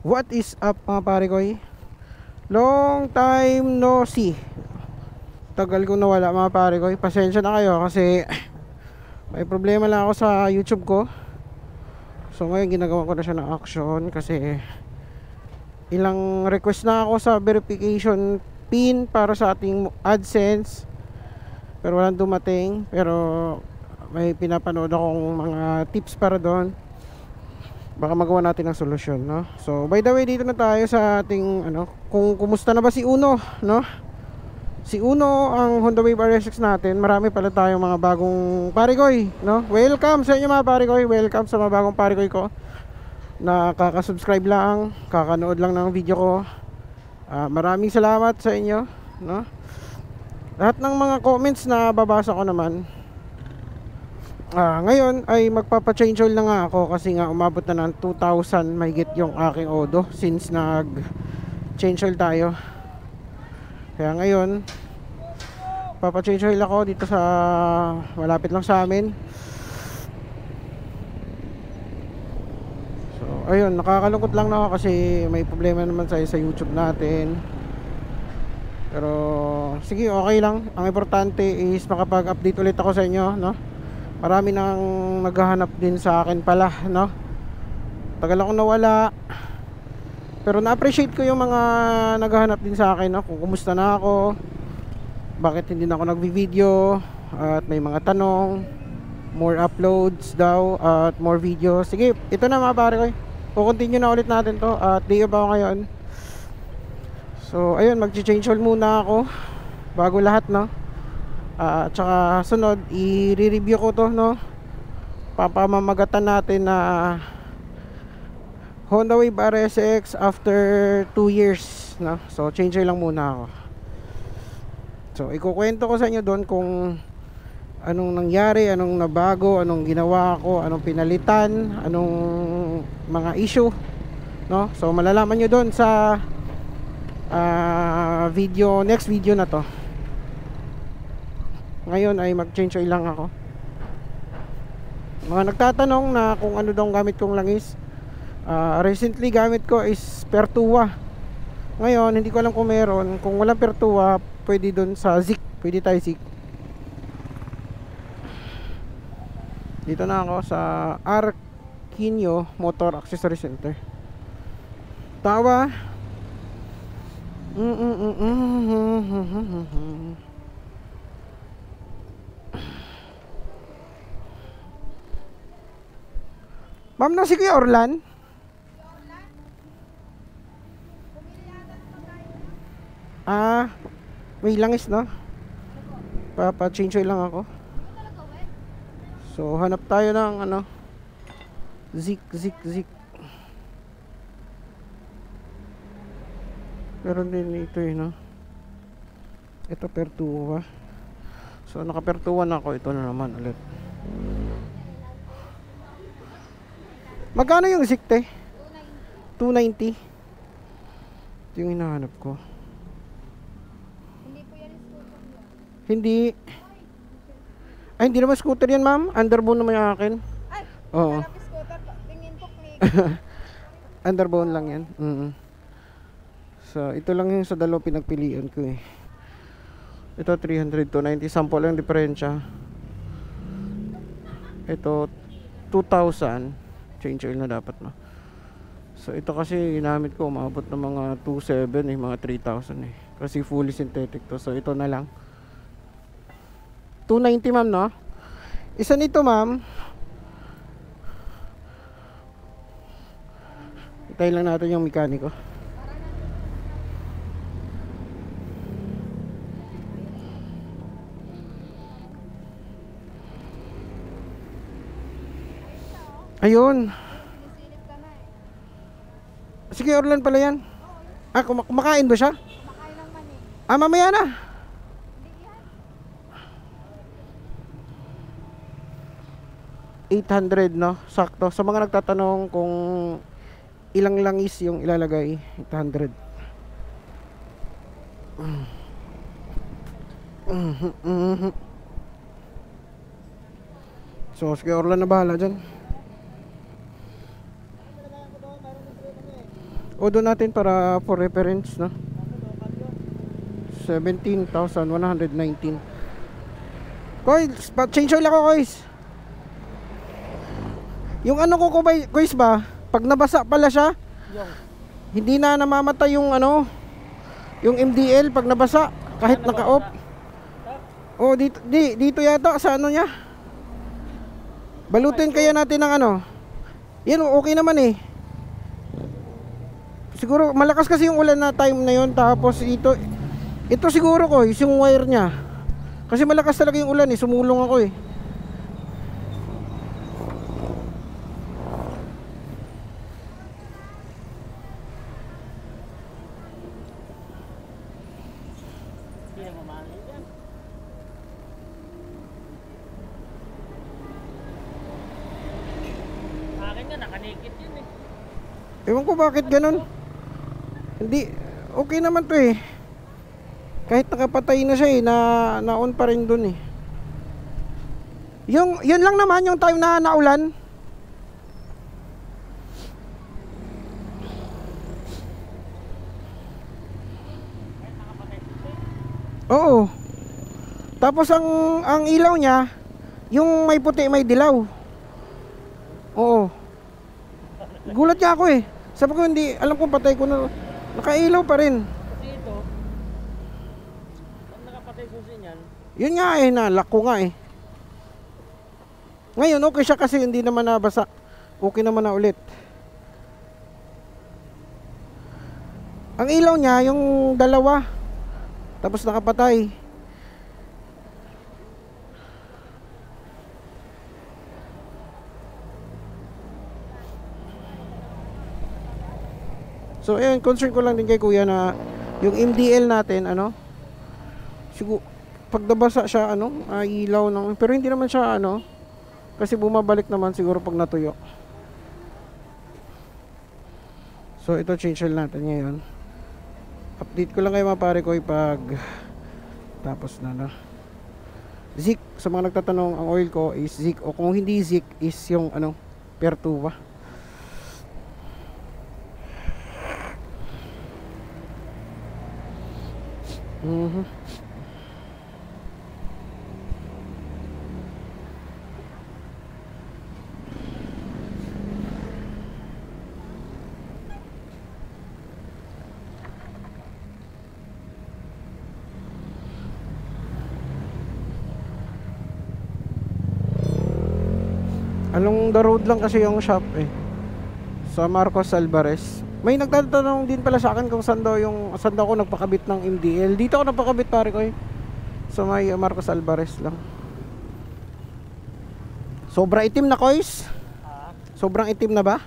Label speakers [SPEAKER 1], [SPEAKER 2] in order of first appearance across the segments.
[SPEAKER 1] What is up mga pare ko? Long time no see. Tagal ko nawala mga pare ko. Pasensya na kayo kasi may problema lang ako sa YouTube ko. So ngayon ginagawa ko na siya ng action kasi ilang request na ako sa verification pin para sa ating AdSense, pero walang dumating. Pero may pinapanood akong mga tips para doon. Baka magawa natin ng solusyon, no? So by the way, dito na tayo sa ating kung kumusta na ba si Uno, no? Si Uno, ang Honda Wave RSX natin. Marami pala tayong mga bagong parigoy, no? Welcome sa inyo mga parigoy. Welcome sa mga bagong parigoy ko na kakasubscribe lang, kakanood lang ng video ko. Maraming salamat sa inyo, no? Lahat ng mga comments na babasa ko naman. Ngayon ay magpapa-change oil na nga ako kasi nga umabot na ng 2,000 mahigit yung aking odo since nag-change oil tayo. Kaya ngayon papa-change oil ako dito sa malapit lang sa amin. So ayun, nakakalungkot lang na ako kasi may problema naman sa YouTube natin. Pero sige, okay lang. Ang importante is makapag-update ulit ako sa inyo, no? Marami nang naghahanap din sa akin pala, no? Tagal ako nawala. Pero na-appreciate ko yung mga naghahanap din sa akin, no? Kung kumusta na ako, bakit hindi na ako nagvi-video, at may mga tanong, more uploads daw, at more videos. Sige, ito na mga pare ko. Kukontinue na ulit natin to. At day off ako ngayon. So ayun, mag-change oil muna ako bago lahat, no? At saka sunod, i-review ko to, no? Papamamagatan natin na Honda Wave RSX after 2 years, no? So change oil lang muna ako. So ikukwento ko sa inyo doon kung anong nangyari, anong nabago, anong ginawa ko, anong pinalitan, anong mga issue, no? So malalaman nyo doon sa next video na to. Ngayon ay mag-change oil lang ako. Mga nagtatanong na kung ano daw gamit kong langis. Recently gamit ko is Pertua. Ngayon hindi ko alam kung meron. Kung walang Pertua, pwede dun sa Zik. Pwede tayo Zik. Dito na ako sa Arquino Motor Accessory Center. Tawa. Ma'am, na si Kuya Orlan? May langis, no? Papa-change oil lang ako. So, hanap tayo ng Zik. Meron din ito, no? Ito, Pertua. So, naka-Pertua na ako. Ito na naman ulit. Magkano yung Zik, te? 290. Ito yung hinahanap ko.
[SPEAKER 2] Hindi po yan scooter lang.
[SPEAKER 1] Hindi. Ay, hindi naman scooter yan, ma'am. Underbone naman yung akin.
[SPEAKER 2] Ay,
[SPEAKER 1] Oo.
[SPEAKER 2] sarap scooter. Tingin po, click.
[SPEAKER 1] Underbone lang yan. So, ito lang yung sa dalawa pinagpilian ko eh. Ito 300 to 90. Sample lang diferensya. Ito 2,000. Change oil na dapat, no? So ito kasi ginamit ko umabot ng mga 2,700 eh, mga 3,000 eh. Kasi fully synthetic to. So ito na lang. 290, ma'am, no? Isa nito, ma'am. Hintayin lang natin yung mekaniko. Ayun.
[SPEAKER 2] Sinisilip ka na eh.
[SPEAKER 1] Sige, Orlan pala yan. Kumakain ba siya?
[SPEAKER 2] Kumakain ng mani.
[SPEAKER 1] Mamaya na.
[SPEAKER 2] Hindi yan.
[SPEAKER 1] 800, no? Sakto. Sa mga nagtatanong kung ilang langis yung ilalagay, 800. So, sige, Orlan na bahala dyan. Odo natin para for reference, no? 17,119. Kois, change oil ako, Kois. Yung ano ko, Kois ba? Pag nabasa pala siya, hindi na namamatay yung ano, yung MDL pag nabasa, kahit naka-off. Oh, dito yata sa ano niya. Balutin kaya natin ng ano. Yan, okay naman eh. Siguro malakas kasi yung ulan na time na yon, tapos ito siguro ko yung wire niya. Kasi malakas talaga yung ulan eh, sumulong ako eh.
[SPEAKER 3] Hindi na mamahal yan. Akin nga, nakanikit yun eh.
[SPEAKER 1] Ewan ko bakit ganun. Hindi, okay naman to eh. Kahit nakapatay na siya eh, na-on pa rin dun eh. Yun lang naman yung time na naulan. Oo. Tapos ang ilaw niya, yung may puti may dilaw. Oo. Gulat niya ako eh. Sabi ko hindi, alam ko patay ko na. Nakailaw pa rin.
[SPEAKER 3] Kasi ito, pag nakapatay susi niyan,
[SPEAKER 1] Yun nga eh, nalak ko nga eh. Ngayon okay siya kasi hindi naman nabasa. Okay naman na ulit. Ang ilaw niya, yung dalawa. Tapos nakapatay. So ayun, concern ko lang din kay kuya na yung MDL natin, ano, siguro pag nabasa siya, ano, ilaw ng, pero hindi naman siya, ano, kasi bumabalik naman siguro pag natuyo. So ito change oil natin ngayon. Update ko lang kayo mga pare ko pag tapos na, no. Zik, sa mga nagtatanong, ang oil ko is Zik, o kung hindi Zik is yung ano, Pertuva. Along the road lang kasi yung shop eh, sa Marcos Alvarez. May nagtatanong din pala sa akin kung saan daw ako nagpakabit ng MDL. Dito ako nagpakabit pare ko eh, sa may Marcos Alvarez lang. Sobra itim na, Kois. Sobrang itim na ba?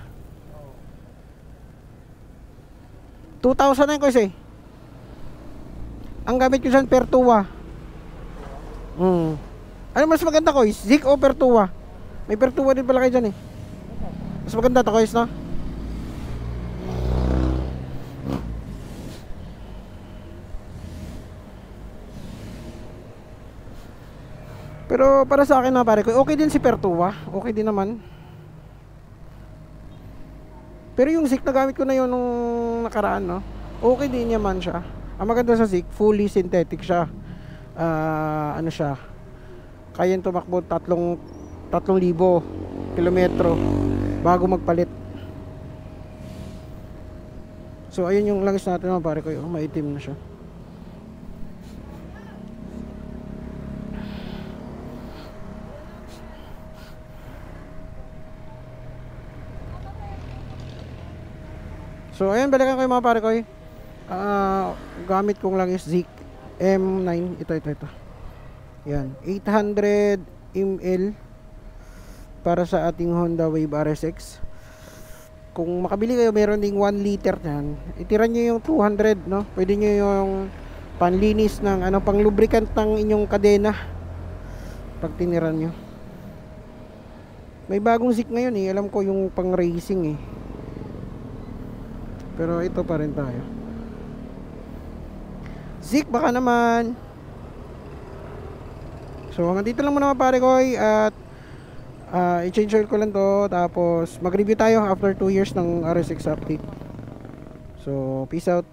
[SPEAKER 1] 2,000 na yun, Kois eh. Ang gamit ko dyan, Pertua. Ano mas maganda, Kois? Zik o Pertua? May Pertua din pala kayo dyan eh. Mas maganda to, Kois, no? Pero para sa akin na pare ko, okay din si Pertua. Okay din naman. Pero yung Zik na gamit ko na yun nung nakaraan, no? Okay din naman siya. Ang maganda sa Zik, fully synthetic siya. Ano siya? Kaya tumakbo 3,000 kilometro bago magpalit. So ayun yung langis natin mga pare ko, maitim na siya. So ayun, balikan ko yung mga pare ko. Gamit kong langis Zik M9. Ito. Yan, 800 ml para sa ating Honda Wave RSX. Kung makabili kayo, meron ding 1 liter yan. Itira nyo yung 200, no? Pwede nyo yung panlinis ng ano, pang lubricant ng inyong kadena pag tiniran nyo. May bagong Zik ngayon eh, alam ko yung pang racing eh. Pero ito pa rin tayo. Zik, baka naman. So hanggang dito lang muna mga pare ko, at i-change oil ko lang to, tapos mag-review tayo after 2 years ng RSX update. So, peace out.